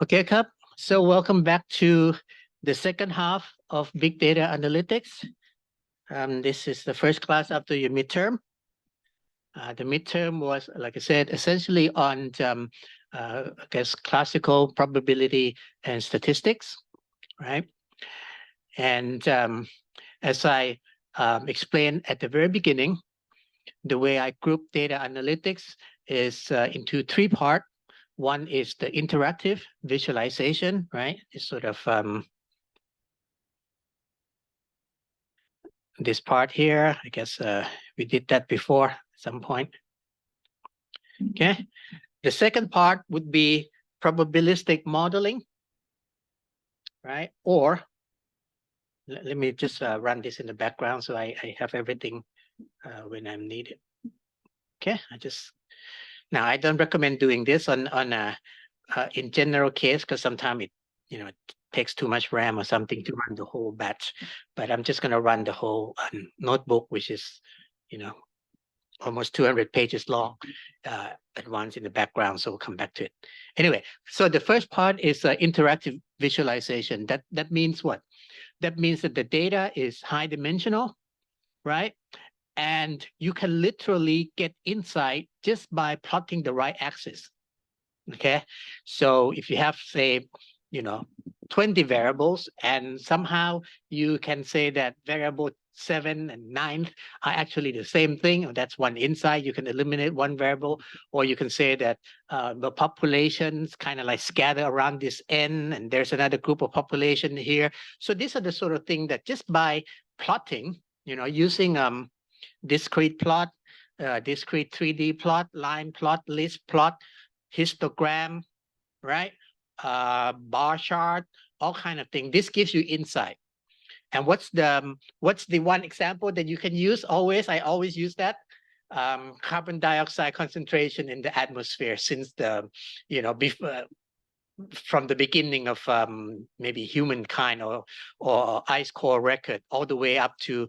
Okay, Cup. So welcome back to the second half of Big Data Analytics. This is the first class after your midterm. The midterm was, like I said, essentially on, I guess, classical probability and statistics, right? And as I explained at the very beginning, the way I group data analytics is into three parts. One is the interactive visualization, right? It's sort of this part here. I guess we did that before at some point. Okay. The second part would be probabilistic modeling, right? Or let me just run this in the background so I have everything when I'm needed. Okay. Now I don't recommend doing this on a in general case because sometimes it takes too much RAM or something to run the whole batch. But I'm just going to run the whole notebook, which is almost 200 pages long at once in the background. So we'll come back to it. Anyway, so the first part is interactive visualization. That means what? That means that the data is high dimensional, right? And you can literally get insight just by plotting the right axis. Okay. So if you have, say, 20 variables, and somehow you can say that variable 7 and 9 are actually the same thing, or that's one insight, you can eliminate one variable, or you can say that the populations kind of like scatter around this n, and there's another group of population here. So these are the sort of thing that just by plotting, using discrete plot, discrete 3D plot, line plot, list plot, histogram, right? Bar chart, all kind of thing. This gives you insight. And what's the one example that you can use always? I always use that. Carbon dioxide concentration in the atmosphere since the, before, from the beginning of maybe humankind or ice core record all the way up to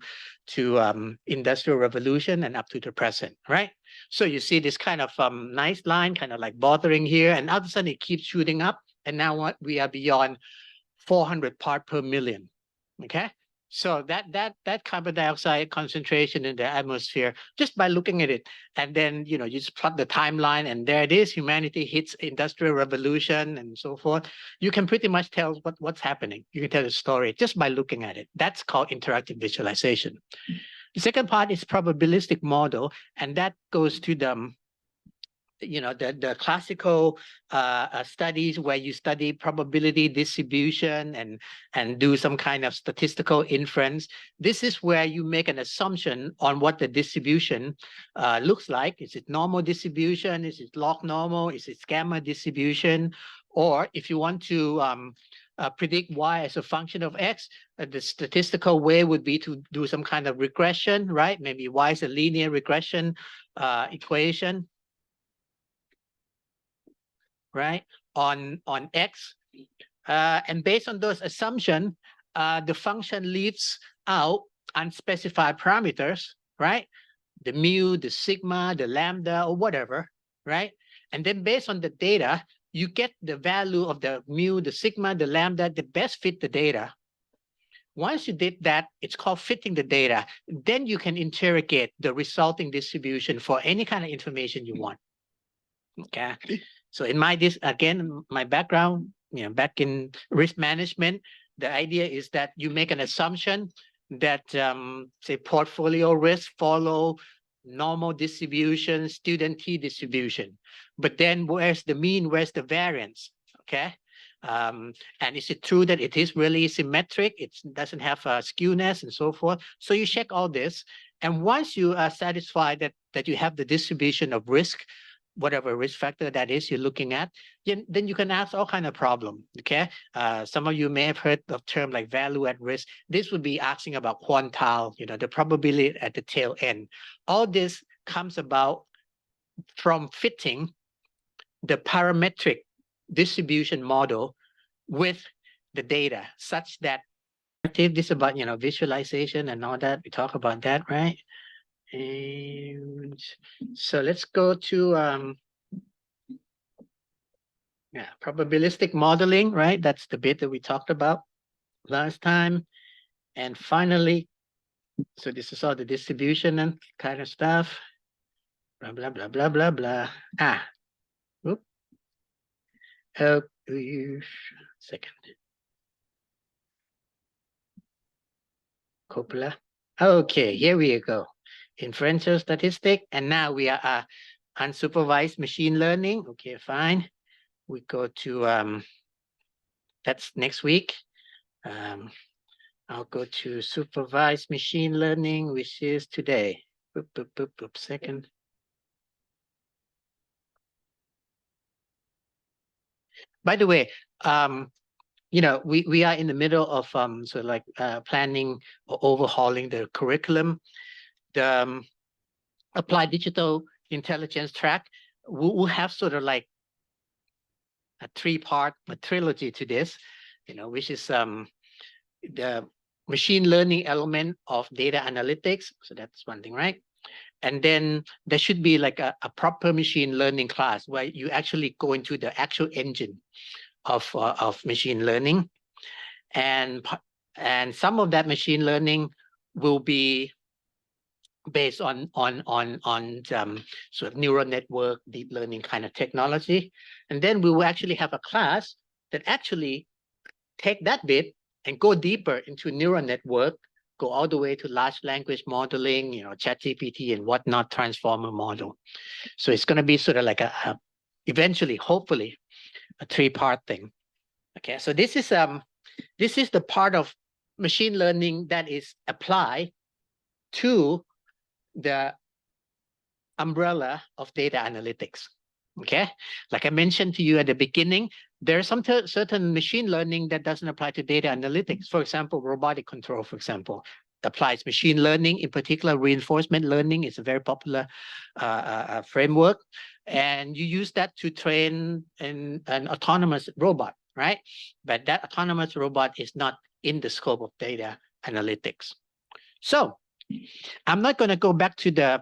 industrial revolution and up to the present, right? So you see this kind of nice line kind of like bothering here, and all of a sudden it keeps shooting up, and now we are beyond 400 part per million. Okay, so that carbon dioxide concentration in the atmosphere, just by looking at it, and then you just plot the timeline, and there it is. Humanity hits industrial revolution and so forth. You can pretty much tell what's happening. You can tell the story just by looking at it. That's called interactive visualization. The second part is probabilistic model, and that goes to the classical studies where you study probability distribution and do some kind of statistical inference. This is where you make an assumption on what the distribution looks like. Is it normal distribution? Is it log normal? Is it gamma distribution? Or if you want to predict y as a function of x, the statistical way would be to do some kind of regression, right? Maybe y is a linear regression equation, right, on x, and based on those assumptions, the function leaves out unspecified parameters, right? The mu, the sigma, the lambda, or whatever, right? And then based on the data, you get the value of the mu, the sigma, the lambda that best fit the data. Once you did that, it's called fitting the data. Then you can interrogate the resulting distribution for any kind of information you want. Okay. So in my background, back in risk management, the idea is that you make an assumption that say portfolio risk follow normal distribution, student T distribution. But then where's the mean? Where's the variance? Okay. And is it true that it is really symmetric? It doesn't have a skewness and so forth. So you check all this. And once you are satisfied that you have the distribution of risk, whatever risk factor that is you're looking at, then you can ask all kind of problem. Okay. Some of you may have heard of term like value at risk. This would be asking about quantile, the probability at the tail end. All this comes about from fitting the parametric distribution model with the data such that this is about, visualization and all that. We talk about that, right? And so let's go to Yeah, probabilistic modeling, right? That's the bit that we talked about last time. And finally, so this is all the distribution and kind of stuff. Blah, blah, blah, blah, blah, blah. Whoop. Oh, second. Coppola. Okay, here we go. Inferential statistic. And now we are unsupervised machine learning. Okay, fine. We go to, that's next week. I'll go to supervised machine learning, which is today. Boop, boop, boop, boop, second. By the way, you know, we are in the middle of sort of like planning or overhauling the curriculum. The applied digital intelligence track will have sort of like a three-part, a trilogy to this, you know, which is the machine learning element of data analytics. So that's one thing, right? And then there should be like a proper machine learning class where you actually go into the actual engine of machine learning. And some of that machine learning will be based on sort of neural network, deep learning kind of technology. And then we will actually have a class that actually take that bit and go deeper into neural network, go all the way to large language modeling, you know, ChatGPT and whatnot, transformer model. So it's going to be sort of like eventually, hopefully, a three-part thing. Okay, so this is the part of machine learning that is applied to the umbrella of data analytics. Okay, like I mentioned to you at the beginning, there's some certain machine learning that doesn't apply to data analytics. For example, robotic control, for example, applies machine learning. In particular, reinforcement learning is a very popular framework, and you use that to train an autonomous robot, right? But that autonomous robot is not in the scope of data analytics. So I'm not going to go back to the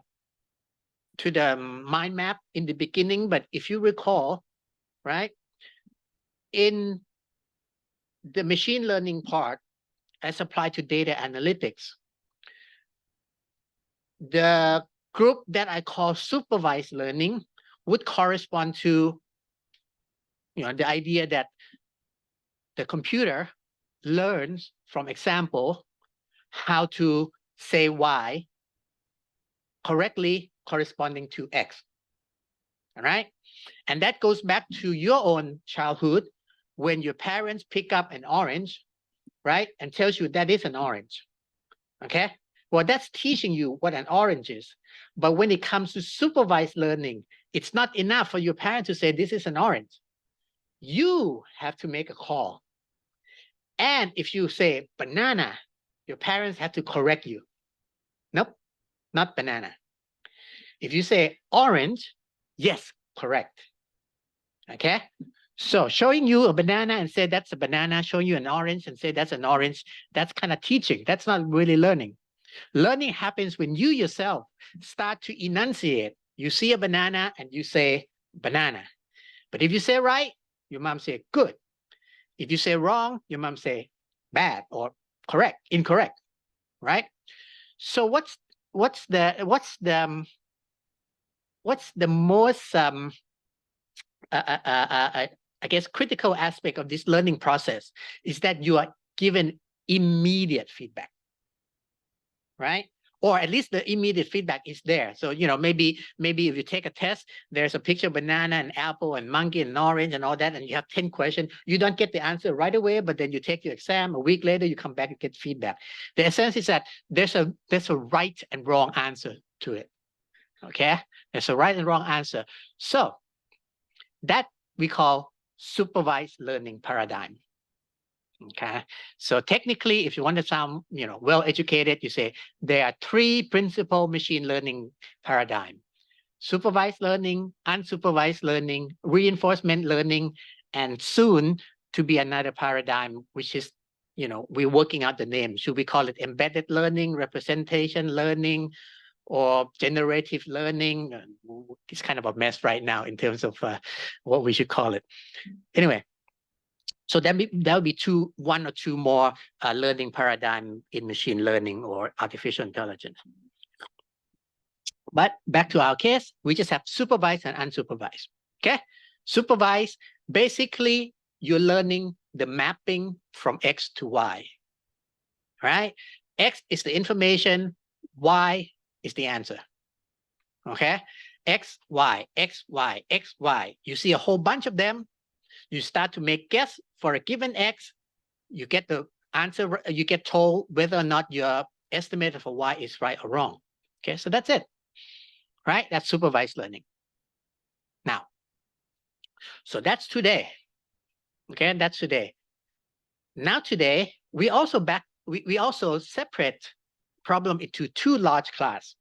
mind map in the beginning, but if you recall, right, in the machine learning part as applied to data analytics, the group that I call supervised learning would correspond to, you know, the idea that the computer learns from example how to say Y correctly corresponding to X. All right. And that goes back to your own childhood when your parents pick up an orange, right, and tells you that is an orange. Okay. Well, that's teaching you what an orange is. But when it comes to supervised learning, it's not enough for your parent to say this is an orange. You have to make a call. And if you say banana, your parents have to correct you. Nope, not banana. If you say orange, yes, correct. Okay. So showing you a banana and say that's a banana, showing you an orange and say that's an orange, that's kind of teaching. That's not really learning. Learning happens when you yourself start to enunciate. You see a banana and you say banana. But if you say right, your mom say good. If you say wrong, your mom say bad or correct, incorrect, right? So what's the most I guess critical aspect of this learning process is that you are given immediate feedback, right? Or at least the immediate feedback is there. So, you know, maybe if you take a test, there's a picture of banana and apple and monkey and orange and all that, and you have 10 questions. You don't get the answer right away, but then you take your exam. A week later, you come back and get feedback. The essence is that there's a right and wrong answer to it. Okay, there's a right and wrong answer. So that we call supervised learning paradigm. Okay, so technically, if you want to sound, you know, well educated, you say there are three principal machine learning paradigm: supervised learning, unsupervised learning, reinforcement learning, and soon to be another paradigm, which is, you know, we're working out the name. Should we call it embedded learning, representation learning, or generative learning. It's kind of a mess right now in terms of what we should call it. Anyway, so there'll be one or two more learning paradigm in machine learning or artificial intelligence. But back to our case, we just have supervised and unsupervised. Okay, supervised, basically you're learning the mapping from X to Y. Right? X is the information, Y is the answer. Okay, X, Y, X, Y, X, Y. You see a whole bunch of them. You start to make guess for a given X. You get the answer. You get told whether or not your estimate for Y is right or wrong. Okay, so that's it. Right? That's supervised learning. Now, so that's today. Okay, that's today. Now today, we also separate problem into two large class.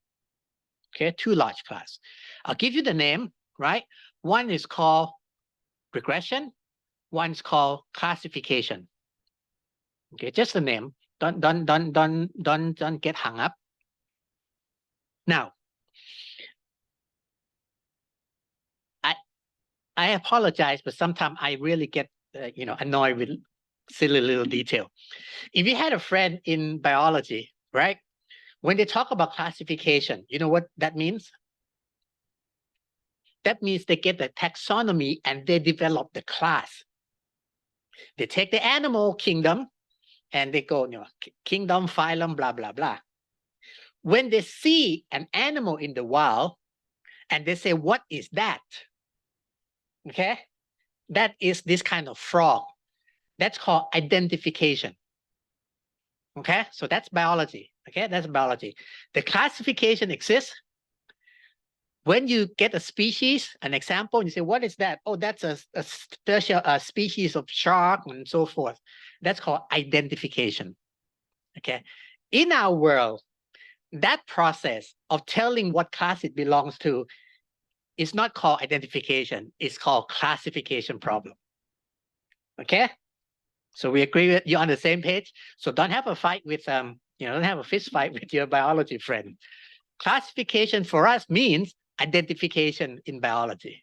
Okay, two large class. I'll give you the name, right? One is called regression, one is called classification. Okay, just the name. Don't get hung up. Now, I apologize, but sometimes I really get annoyed with silly little detail. If you had a friend in biology, right? When they talk about classification, you know what that means? That means they get the taxonomy and they develop the class. They take the animal kingdom and they go, kingdom, phylum, blah, blah, blah. When they see an animal in the wild and they say, what is that? Okay, that is this kind of frog. That's called identification. Okay, so that's biology. Okay, that's biology. The classification exists. When you get a species, an example, and you say, what is that? Oh, that's a special species of shark and so forth. That's called identification. Okay, in our world, that process of telling what class it belongs to is not called identification. It's called classification problem. Okay, so we agree with you on the same page. So don't have a fight with don't have a fist fight with your biology friend. Classification for us means identification in biology.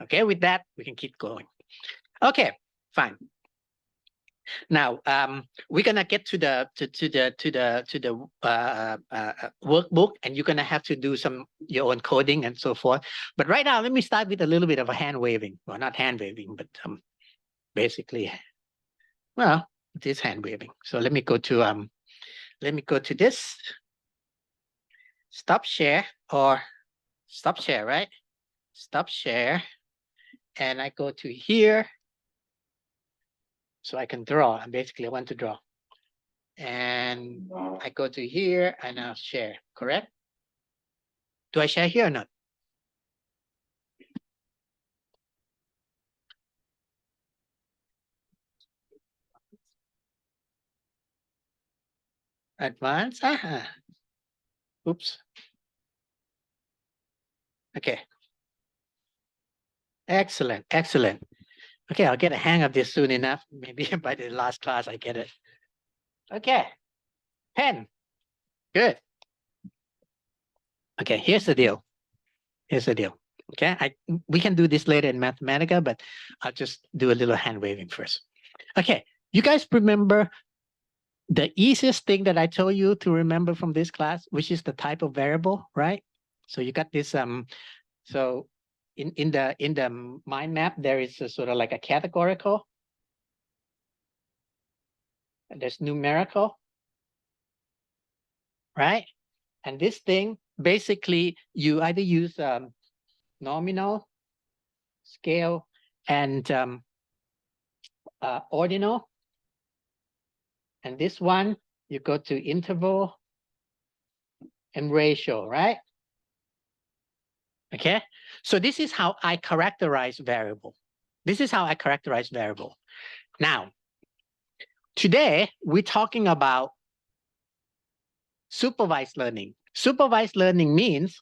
Okay, with that we can keep going. Okay, fine. Now we're gonna get to the workbook, and you're gonna have to do your own coding and so forth. But right now, let me start with a little bit of a hand waving. Well, not hand waving, but basically, well, it is hand waving. So let me go to this. Stop share, right? Stop share, and I go to here, so I can draw. And basically, I want to draw, and I go to here and I'll share. Correct? Do I share here or not? Advanced. Oops. Okay. Excellent. Excellent. Okay, I'll get a hang of this soon enough. Maybe by the last class I get it. Okay. Pen. Good. Okay, here's the deal. Here's the deal. Okay, we can do this later in Mathematica, but I'll just do a little hand waving first. Okay, you guys remember the easiest thing that I told you to remember from this class, which is the type of variable, right? So you got this so in the mind map, there is a sort of like a categorical, and there's numerical, right? And this thing, basically, you either use nominal, scale, and ordinal. And this one, you go to interval and ratio, right? Okay, so this is how I characterize variable. This is how I characterize variable. Now, today, we're talking about supervised learning. Supervised learning means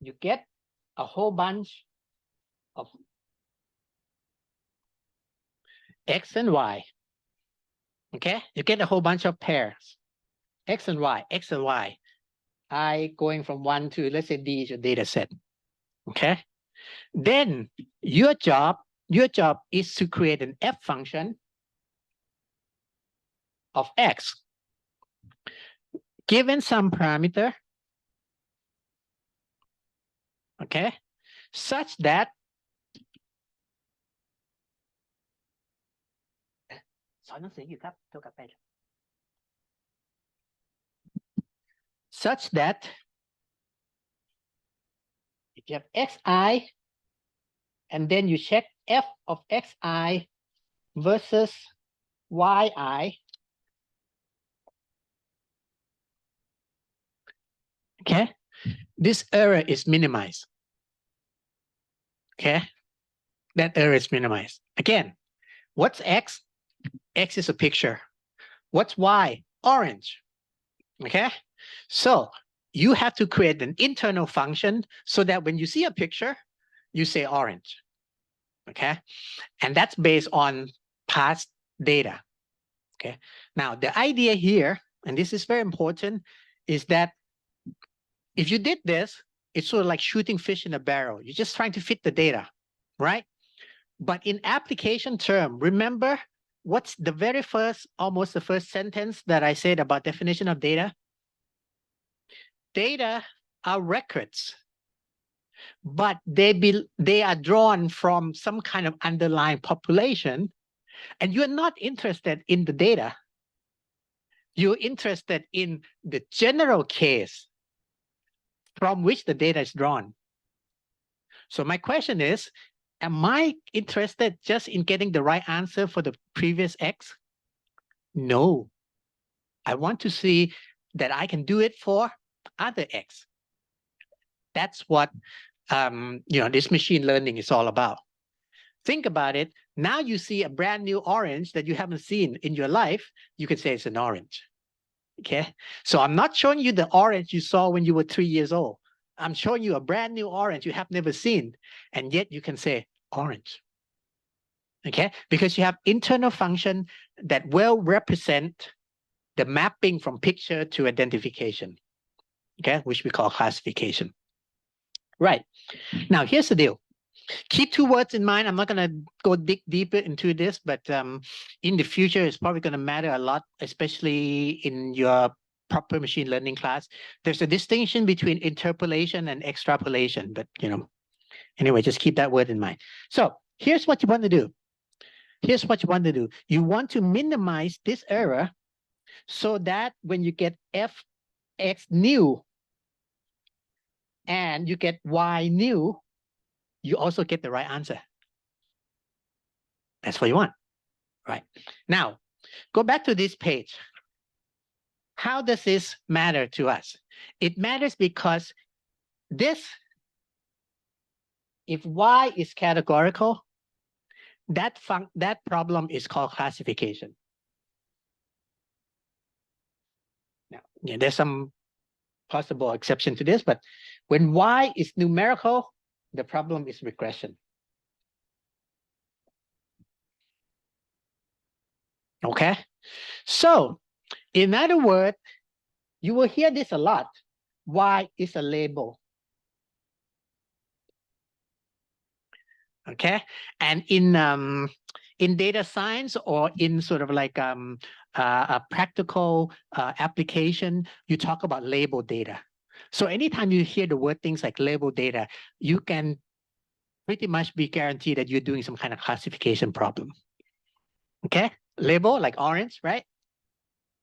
you get a whole bunch of X and Y. Okay, you get a whole bunch of pairs, X and Y, X and Y. I going from 1 to, let's say D is your data set. Okay. Then your job is to create an F function of X given some parameter, okay, such that if you have xi and then you check f of xi versus yi, okay, this error is minimized. Okay, that error is minimized. Again, what's x? X is a picture. What's y? Orange. Okay, so you have to create an internal function so that when you see a picture, you say orange. Okay, and that's based on past data. Okay, now the idea here, and this is very important, is that if you did this, it's sort of like shooting fish in a barrel. You're just trying to fit the data, right? But in application term, remember what's the very first, almost the first sentence that I said about definition of data? Data are records, but they are drawn from some kind of underlying population, and you're not interested in the data. You're interested in the general case from which the data is drawn. So my question is, am I interested just in getting the right answer for the previous X? No. I want to see that I can do it for other X. That's what this machine learning is all about. Think about it. Now you see a brand new orange that you haven't seen in your life. You can say it's an orange. Okay. So I'm not showing you the orange you saw when you were 3 years old. I'm showing you a brand new orange you have never seen, and yet you can say orange. Okay, because you have internal function that will represent the mapping from picture to identification, okay, which we call classification. Right. Now, here's the deal. Keep 2 words in mind. I'm not going to go dig deeper into this, but in the future, it's probably going to matter a lot, especially in your proper machine learning class. There's a distinction between interpolation and extrapolation, but anyway, just keep that word in mind. So here's what you want to do. Here's what you want to do. You want to minimize this error so that when you get fx new and you get y new, you also get the right answer. That's what you want, right? Now, go back to this page. How does this matter to us? It matters because if y is categorical, that problem is called classification. Now, there's some possible exception to this, but when y is numerical, the problem is regression. Okay, so in other words, you will hear this a lot. Y is a label. Okay, and in data science or in sort of like a practical application, you talk about label data. So anytime you hear the word things like label data, you can pretty much be guaranteed that you're doing some kind of classification problem. Okay, label like orange, right?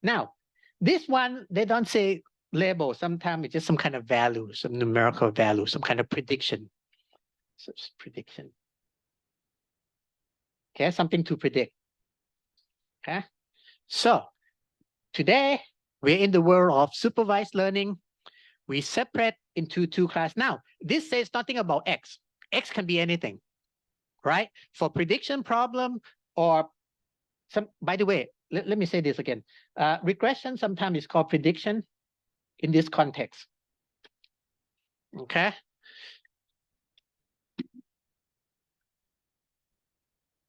Now, this one, they don't say label. Sometimes it's just some kind of value, some numerical value, some kind of prediction. So it's prediction. Okay, something to predict. Okay, so today we're in the world of supervised learning. We separate into 2 classes. Now, this says nothing about X. X can be anything, right? For prediction problem or by the way, let me say this again. Regression sometimes is called prediction in this context. Okay.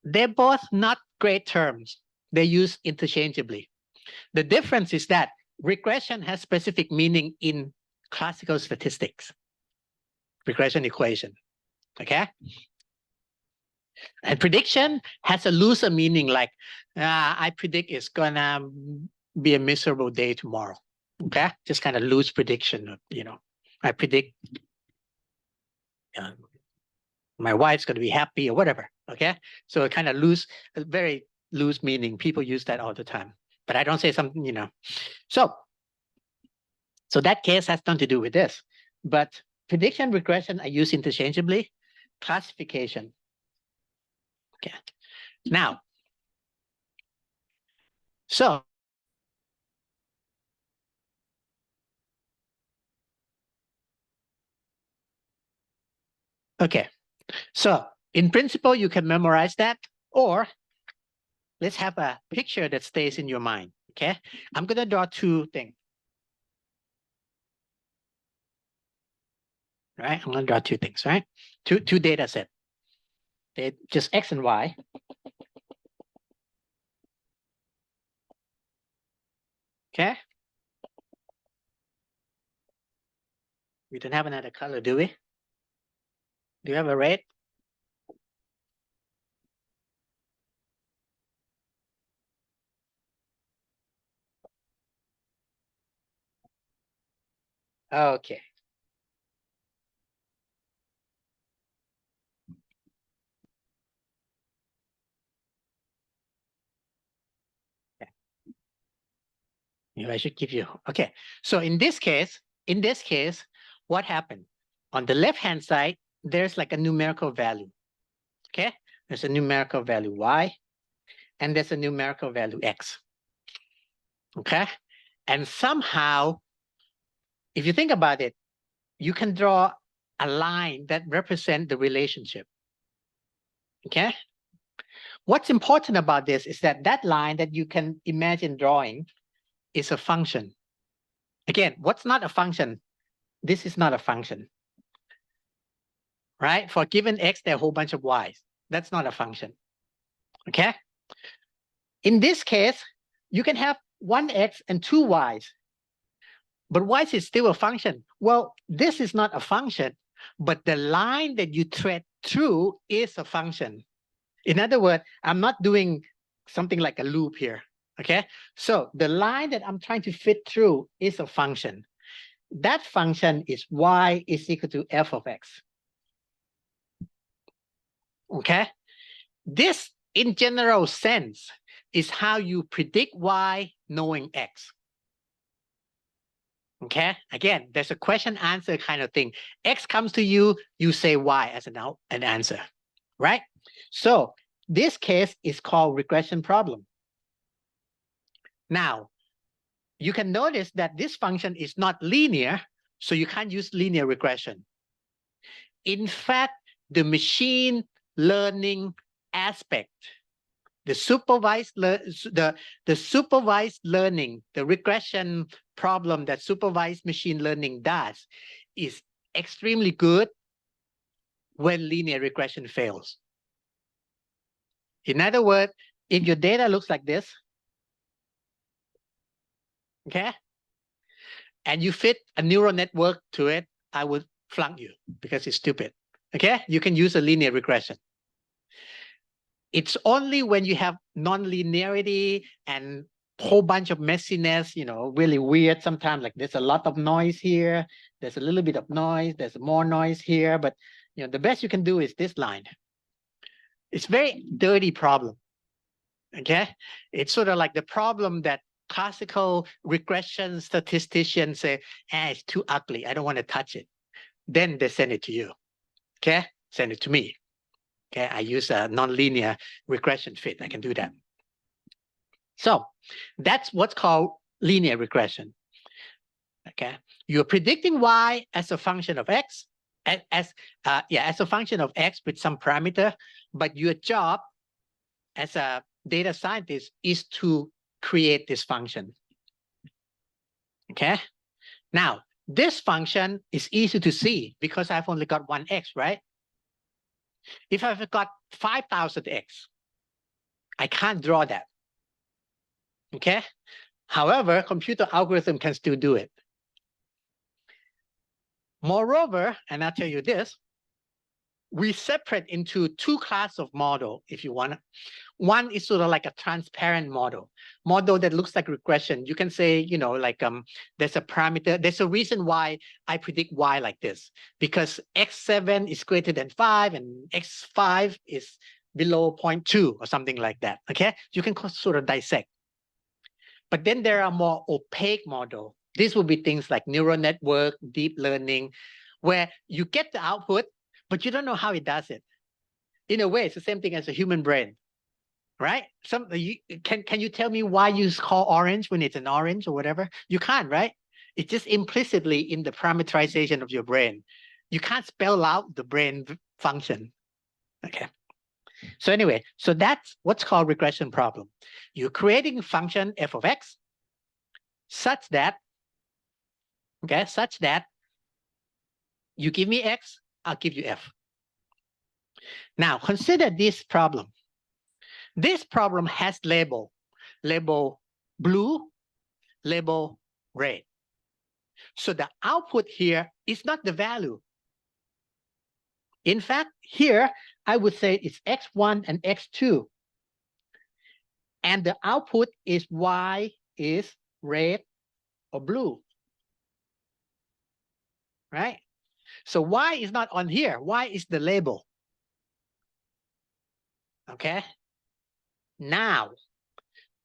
They're both not great terms. They're used interchangeably. The difference is that regression has specific meaning in classical statistics regression equation. Okay. And prediction has a looser meaning, like I predict it's gonna be a miserable day tomorrow. Okay, just kind of loose prediction. I predict my wife's gonna be happy or whatever. Okay, so it kind of loose, very loose meaning. People use that all the time, but I don't say something. So that case has nothing to do with this. But prediction, regression are used interchangeably. Classification. Okay. Now, so okay. So in principle, you can memorize that, or let's have a picture that stays in your mind. Okay. I'm going to draw two things. Right. I'm going to draw two things, right? Two data sets. They're just X and Y. Okay. We don't have another color, do we? Do you have a red? Okay. Maybe I should give you. Okay. So in this case, what happened? On the left-hand side, there's like a numerical value. Okay. There's a numerical value Y, and there's a numerical value X. Okay. And somehow, if you think about it, you can draw a line that represents the relationship. Okay. What's important about this is that line that you can imagine drawing is a function. Again, what's not a function? This is not a function. Right? For given X, there are a whole bunch of Y's. That's not a function. Okay. In this case, you can have one X and two Y's. But why is it still a function? Well, this is not a function, but the line that you thread through is a function. In other words, I'm not doing something like a loop here. Okay. So the line that I'm trying to fit through is a function. That function is Y is equal to f of X. Okay. This, in general sense, is how you predict Y knowing X. Okay. Again, there's a question answer kind of thing. X comes to you, you say Y as an answer, right? So this case is called regression problem. Now, you can notice that this function is not linear, so you can't use linear regression. In fact, the machine learning aspect, the supervised learning, the regression problem that supervised machine learning does is extremely good when linear regression fails. In other words, if your data looks like this, okay, and you fit a neural network to it, I would flunk you because it's stupid. Okay, you can use a linear regression. It's only when you have non-linearity and a whole bunch of messiness, really weird sometimes, like there's a lot of noise here, there's a little bit of noise, there's more noise here, but the best you can do is this line. It's very dirty problem. Okay, it's sort of like the problem that classical regression statisticians say, it's too ugly, I don't want to touch it. Then they send it to you. Okay, send it to me. Okay, I use a nonlinear regression fit. I can do that. So that's what's called linear regression. Okay, you're predicting Y as a function of X, as a function of X with some parameter, but your job as a data scientist is to create this function. Okay, now this function is easy to see because I've only got one X, right? If I've got 5,000 X, I can't draw that. Okay. However, computer algorithm can still do it. Moreover, and I'll tell you this, we separate into two classes of model, if you want. One is sort of like a transparent model that looks like regression. You can say, you know, like there's a parameter, there's a reason why I predict Y like this, because X7 is greater than 5 and X5 is below 0.2 or something like that, okay? You can sort of dissect. But then there are more opaque models. These will be things like neural network, deep learning, where you get the output, but you don't know how it does it. In a way, it's the same thing as a human brain, right? Can you tell me why you call orange when it's an orange or whatever? You can't, right? It's just implicitly in the parameterization of your brain. You can't spell out the brain function. Okay. So anyway, so that's what's called regression problem. You're creating a function f of x such that, okay, such that you give me x, I'll give you f. Now consider this problem. This problem has label blue, label red. So the output here is not the value. In fact, here I would say it's x1 and x2. And the output is y is red or blue. Right? So y is not on here. Y is the label. Okay? Now,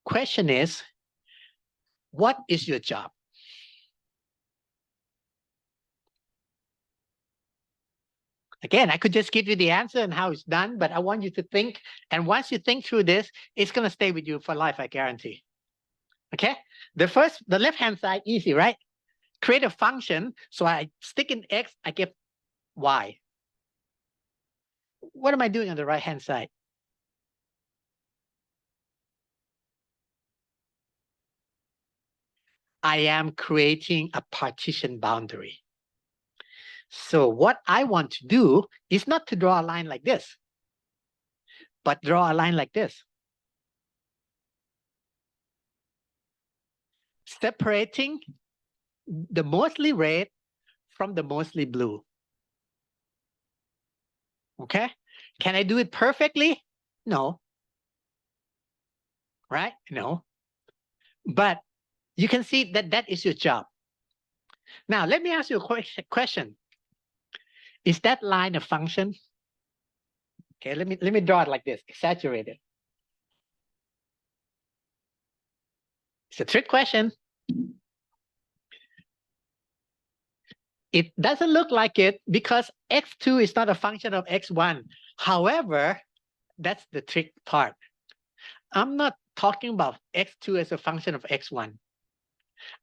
question is, what is your job? Again, I could just give you the answer and how it's done, but I want you to think. And once you think through this, it's going to stay with you for life, I guarantee. Okay? The left-hand side, easy, right? Create a function. So I stick in x, I get y. What am I doing on the right-hand side? I am creating a partition boundary. So what I want to do is not to draw a line like this, but draw a line like this. Separating the mostly red from the mostly blue. Okay? Can I do it perfectly? No. Right? No. But you can see that that is your job. Now, let me ask you a question. Is that line a function? Okay, let me draw it like this, exaggerated. It's a trick question. It doesn't look like it because x2 is not a function of x1. However, that's the trick part. I'm not talking about x2 as a function of x1.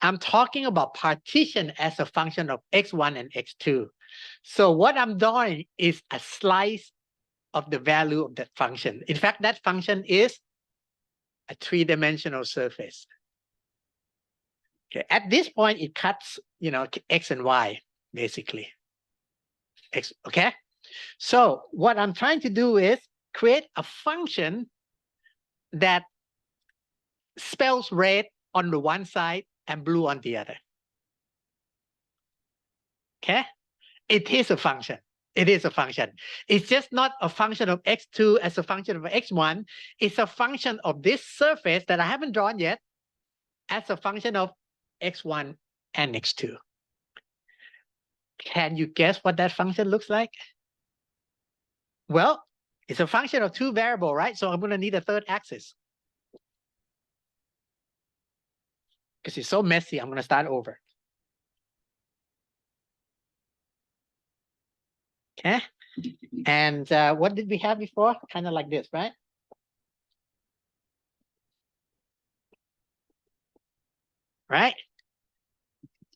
I'm talking about partition as a function of x1 and x2. So what I'm doing is a slice of the value of that function. In fact, that function is a three-dimensional surface. Okay. At this point, it cuts, you know, x and y, basically. X, okay? So what I'm trying to do is create a function that spells red on the one side and blue on the other. Okay? It is a function. It is a function. It's just not a function of x2 as a function of x1. It's a function of this surface that I haven't drawn yet as a function of x1 and x2. Can you guess what that function looks like? Well, it's a function of two variables, right? So I'm going to need a third axis. Because it's so messy, I'm going to start over. Okay. And what did we have before? Kind of like this, right? Right?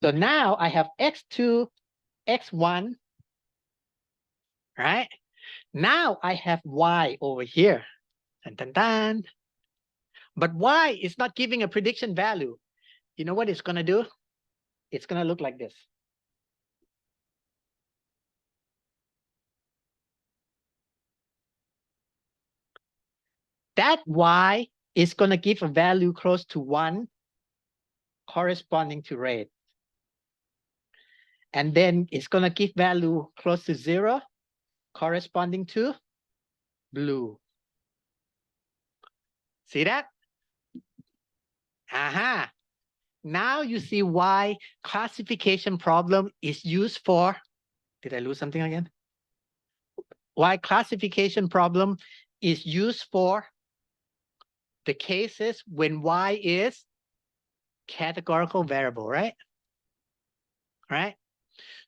So now I have x2, x1, right? Now I have y over here. Dun, dun, dun. But y is not giving a prediction value. You know what it's going to do? It's going to look like this. That y is going to give a value close to 1 corresponding to red. And then it's going to give value close to 0 corresponding to blue. See that? Aha. Now you see why classification problem is used for, did I lose something again? Why classification problem is used for the cases when Y is categorical variable, right? Right?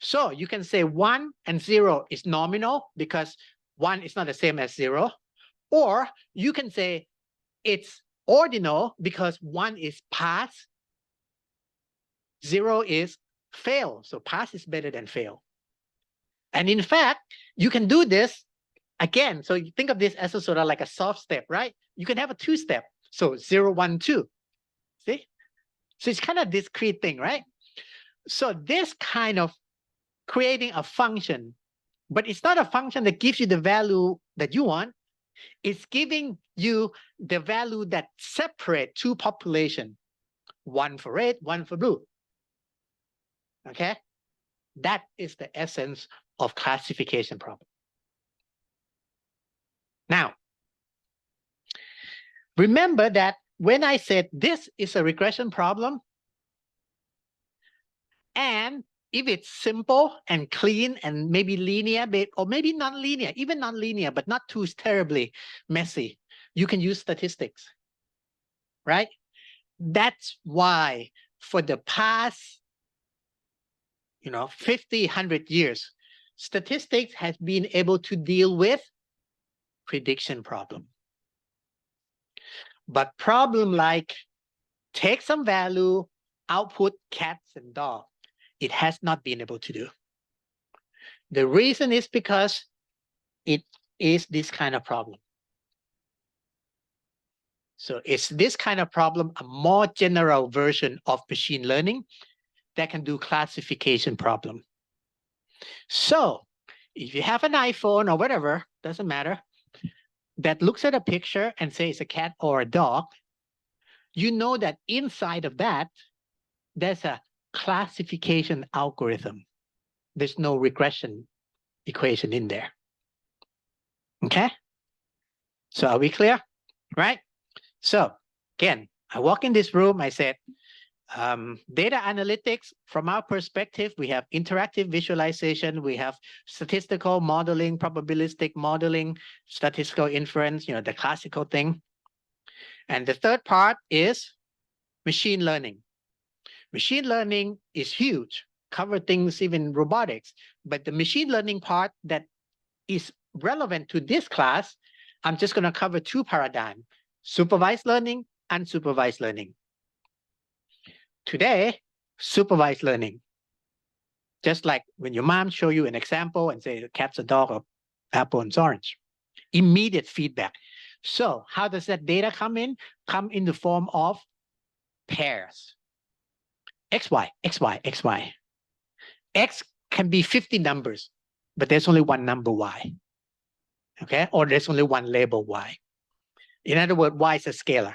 So you can say 1 and 0 is nominal because 1 is not the same as 0. Or you can say it's ordinal because 1 is pass, 0 is fail. So pass is better than fail. And in fact, you can do this again. So you think of this as a sort of like a soft step, right? You can have a 2-step. So 0, 1, 2. See? So it's kind of a discrete thing, right? So this kind of creating a function, but it's not a function that gives you the value that you want. It's giving you the value that separate two populations, one for red, one for blue. Okay? That is the essence of classification problem. Now, remember that when I said this is a regression problem, and if it's simple and clean and maybe linear, or maybe non-linear, even non-linear, but not too terribly messy, you can use statistics, right? That's why for the past, 50, 100 years, statistics has been able to deal with prediction problem. But problem like take some value, output cats and dogs, it has not been able to do. The reason is because it is this kind of problem. So it's this kind of problem, a more general version of machine learning that can do classification problem. So if you have an iPhone or whatever, doesn't matter, that looks at a picture and says a cat or a dog, you know that inside of that, there's a classification algorithm. There's no regression equation in there. Okay? So are we clear? Right? So again, I walk in this room, I said, data analytics, from our perspective, we have interactive visualization, we have statistical modeling, probabilistic modeling, statistical inference, the classical thing. And the third part is machine learning. Machine learning is huge, cover things even robotics, but the machine learning part that is relevant to this class, I'm just going to cover two paradigms, supervised learning, unsupervised learning. Today, supervised learning. Just like when your mom show you an example and say the cat's a dog or apple and orange. Immediate feedback. So how does that data come in? Come in the form of pairs. XY, XY, XY. X can be 50 numbers, but there's only one number Y. Okay? Or there's only one label Y. In other words, Y is a scalar.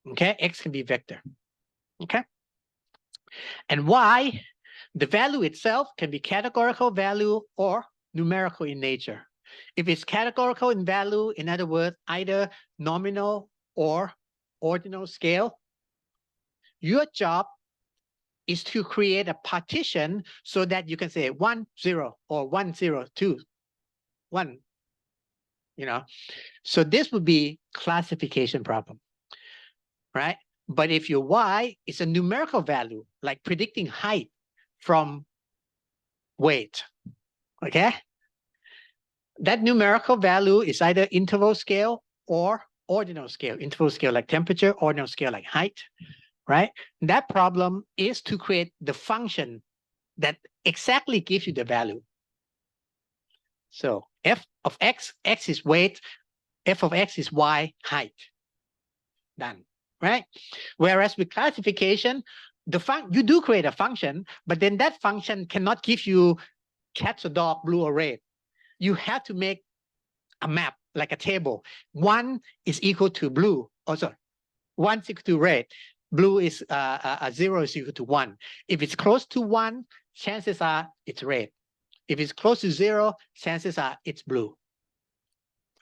Okay? X can be vector. Okay? And Y, the value itself can be categorical value or numerical in nature. If it's categorical in value, in other words, either nominal or ordinal scale, your job is to create a partition so that you can say 1, 0 or 1, 0, 2, 1. So this would be classification problem, right? But if your Y is a numerical value, like predicting height from weight, okay? That numerical value is either interval scale or ordinal scale. Interval scale like temperature, ordinal scale like height, right? That problem is to create the function that exactly gives you the value. So f of x, x is weight, f of x is y, height. Done, right? Whereas with classification, you do create a function, but then that function cannot give you cats or dog, blue or red. You have to make a map, like a table. 1 is equal to blue. Oh, sorry. 1 is equal to red. blue is 0 is equal to 1. If it's close to 1, chances are it's red. If it's close to 0, chances are it's blue.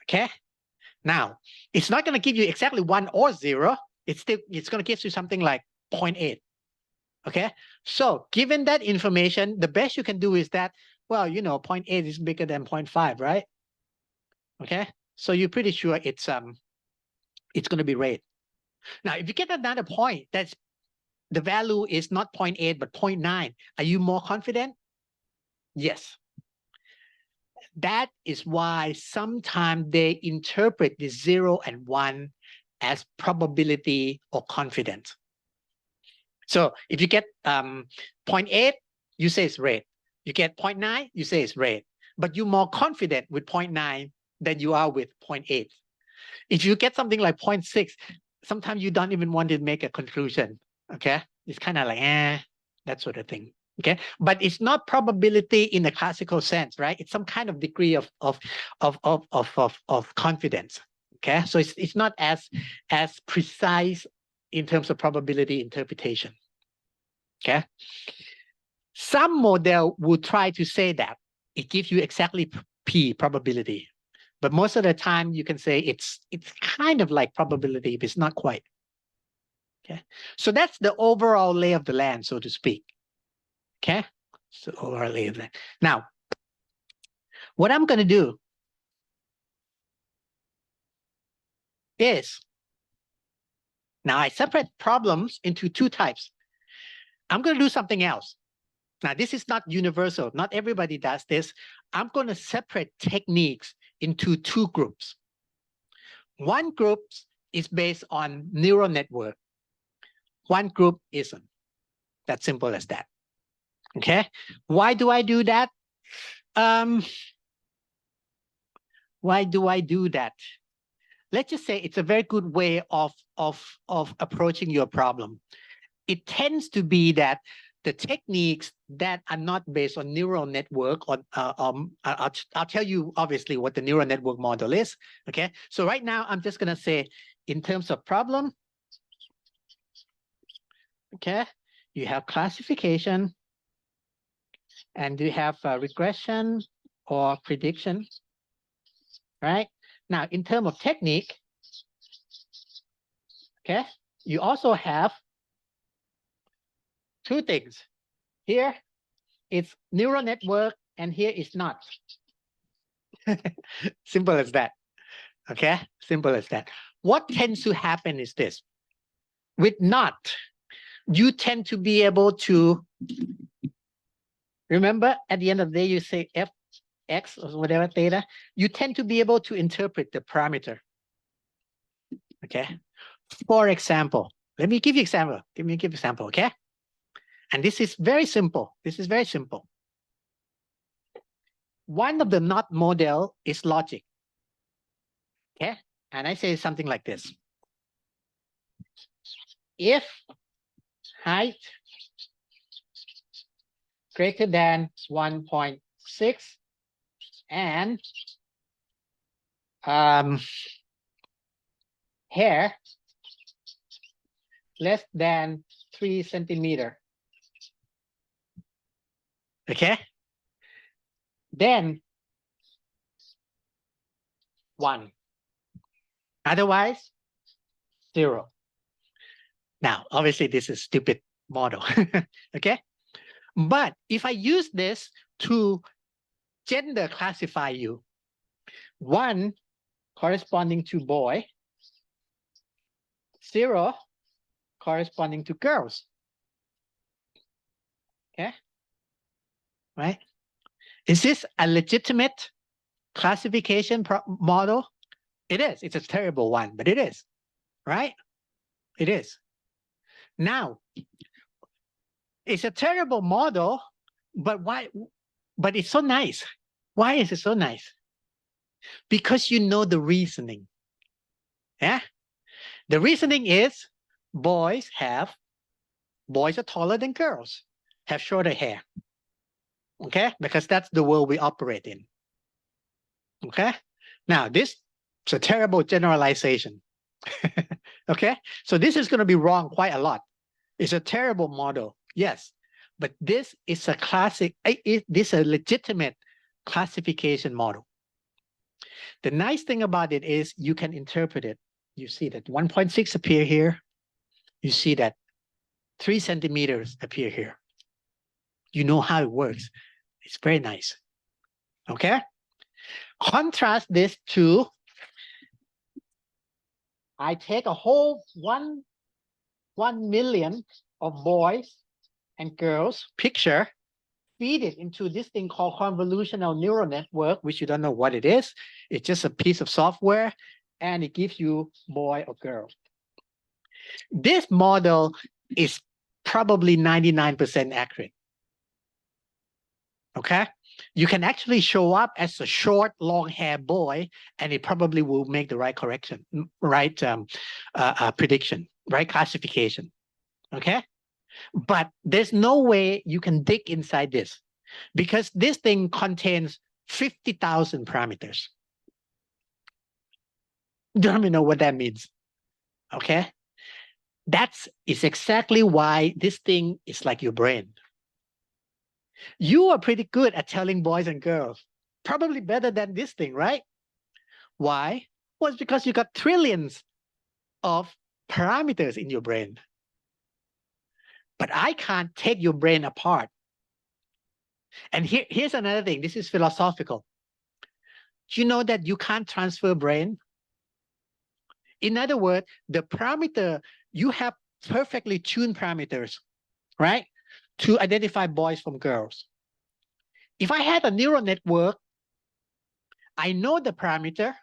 Okay? Now, it's not going to give you exactly 1 or 0. It's going to give you something like 0.8. Okay? So given that information, the best you can do is that, well, 0.8 is bigger than 0.5, right? Okay? So you're pretty sure it's going to be red. Now, if you get another point that's the value is not 0.8 but 0.9, are you more confident? Yes. That is why sometimes they interpret the 0 and 1 as probability or confidence. So if you get 0.8, you say it's red. You get 0.9, you say it's red. But you're more confident with 0.9 than you are with 0.8. If you get something like 0.6, sometimes you don't even want to make a conclusion. Okay? It's kind of like, that sort of thing. Okay, but it's not probability in the classical sense, right? It's some kind of degree of confidence. Okay, so it's not as precise in terms of probability interpretation. Okay, some model would try to say that it gives you exactly P probability, but most of the time you can say it's kind of like probability, but it's not quite. Okay, so that's the overall lay of the land, so to speak. Okay, so overlay of that. Now, what I'm going to do is, now I separate problems into two types. I'm going to do something else. Now, this is not universal. Not everybody does this. I'm going to separate techniques into two groups. One group is based on neural network. One group isn't. That's simple as that. Okay. Why do I do that? Why do I do that? Let's just say it's a very good way of approaching your problem. It tends to be that the techniques that are not based on neural network, or I'll tell you obviously what the neural network model is. Okay. So right now I'm just gonna say in terms of problem. Okay. You have classification, and you have regression or prediction. Right. Now, in terms of technique, okay, you also have two things. Here, it's neural network, and here is not. Simple as that. Okay, simple as that. What tends to happen is this. With not, you tend to be able to, remember, at the end of the day, you say f, x, or whatever, theta, you tend to be able to interpret the parameter. Okay. For example, let me give you example. Give me an example, okay? And this is very simple. This is very simple. One of the not model is logic. Okay? And I say something like this. If height greater than 1.6 and hair less than 3 centimeters. Okay? Then 1. Otherwise, 0. Now, obviously, this is a stupid model. Okay? But if I use this to gender classify you, 1 corresponding to boy, 0 corresponding to girls. Okay? Right? Is this a legitimate classification model? It is. It's a terrible one, but it is. Right? It is. Now, it's a terrible model, but why? But it's so nice. Why is it so nice? Because you know the reasoning. Yeah? The reasoning is boys are taller than girls, have shorter hair. Okay? Because that's the world we operate in. Okay? Now, this is a terrible generalization. Okay, so this is going to be wrong quite a lot. It's a terrible model, yes, but this is a classic, this is a legitimate classification model. The nice thing about it is you can interpret it. You see that 1.6 appear here. You see that 3 centimeters appear here. You know how it works. It's very nice. Okay. Contrast this to, I take a whole 1 million of boys and girls picture, feed it into this thing called convolutional neural network, which you don't know what it is. It's just a piece of software, and it gives you boy or girl. This model is probably 99% accurate. Okay, you can actually show up as a short, long-hair boy, and it probably will make the right correction, right prediction, right classification. Okay, but there's no way you can dig inside this because this thing contains 50,000 parameters. Don't even know what that means. Okay, is exactly why this thing is like your brain. You are pretty good at telling boys and girls, probably better than this thing, right? Why? Well, it's because you got trillions of parameters in your brain. But I can't take your brain apart. And here's another thing. This is philosophical. Do you know that you can't transfer brain? In other words, the parameter, you have perfectly tuned parameters, right? To identify boys from girls. If I had a neural network, I know the parameter,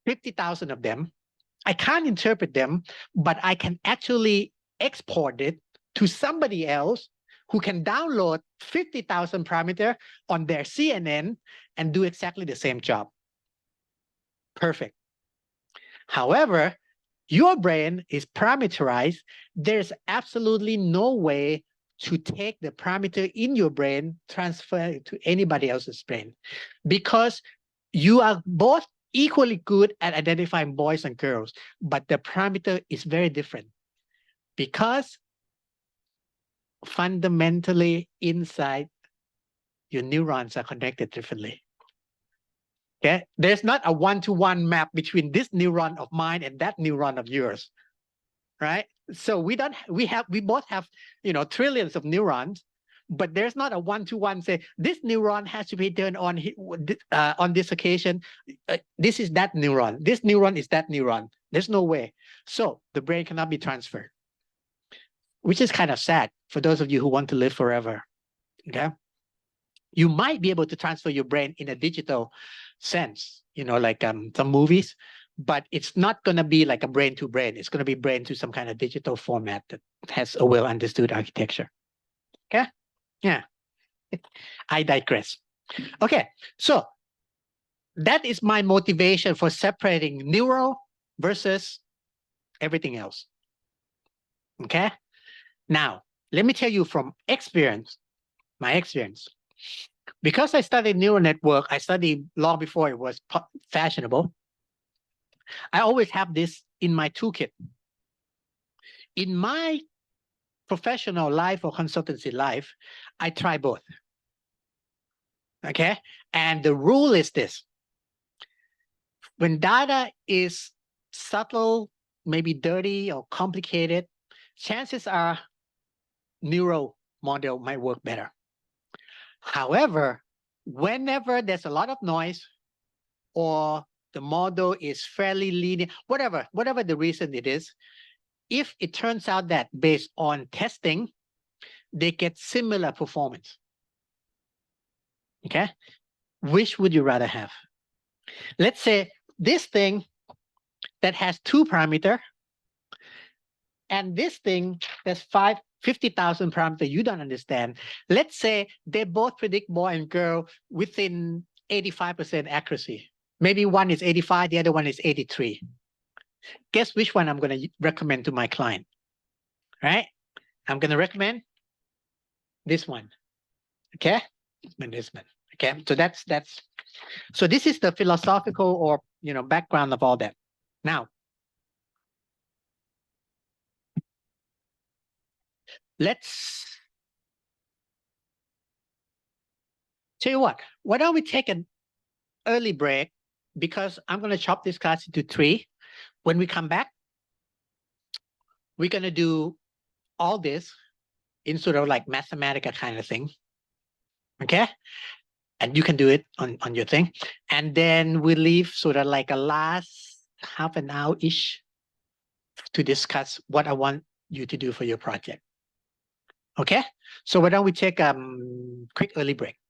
50,000 of them. I can't interpret them, but I can actually export it to somebody else who can download 50,000 parameter on their CNN and do exactly the same job. Perfect. However, your brain is parameterized. There's absolutely no way to take the parameter in your brain, transfer it to anybody else's brain, because you are both equally good at identifying boys and girls, but the parameter is very different because fundamentally inside your neurons are connected differently. Okay, there's not a one-to-one map between this neuron of mine and that neuron of yours, right? So we both have, trillions of neurons, but there's not a one-to-one say this neuron has to be turned on this occasion. This is that neuron. This neuron is that neuron. There's no way. So the brain cannot be transferred, which is kind of sad for those of you who want to live forever. Okay, you might be able to transfer your brain in a digital sense, like some movies, but it's not going to be like a brain to brain. It's going to be brain to some kind of digital format that has a well understood architecture. Okay, yeah. I digress. Okay, so that is my motivation for separating neural versus everything else. Okay, now let me tell you from my experience. Because I studied neural network, I studied long before it was fashionable. I always have this in my toolkit. In my professional life or consultancy life, I try both. Okay, and the rule is this: when data is subtle, maybe dirty or complicated, chances are neural model might work better. However, whenever there's a lot of noise or the model is fairly linear, whatever the reason it is, if it turns out that based on testing, they get similar performance. Okay, which would you rather have? Let's say this thing that has 2 parameters and this thing that's 50,000 parameters you don't understand. Let's say they both predict boy and girl within 85% accuracy. Maybe one is 85, the other one is 83. Guess which one I'm going to recommend to my client, right? I'm going to recommend this one. Okay, and this one. Okay, so so this is the philosophical or background of all that. Now, let's tell you what, why don't we take an early break, because I'm going to chop this class into 3. When we come back, we're going to do all this in sort of like mathematical kind of thing. Okay. And you can do it on your thing. And then we leave sort of like a last half an hour-ish to discuss what I want you to do for your project. Okay. So why don't we take a quick early break?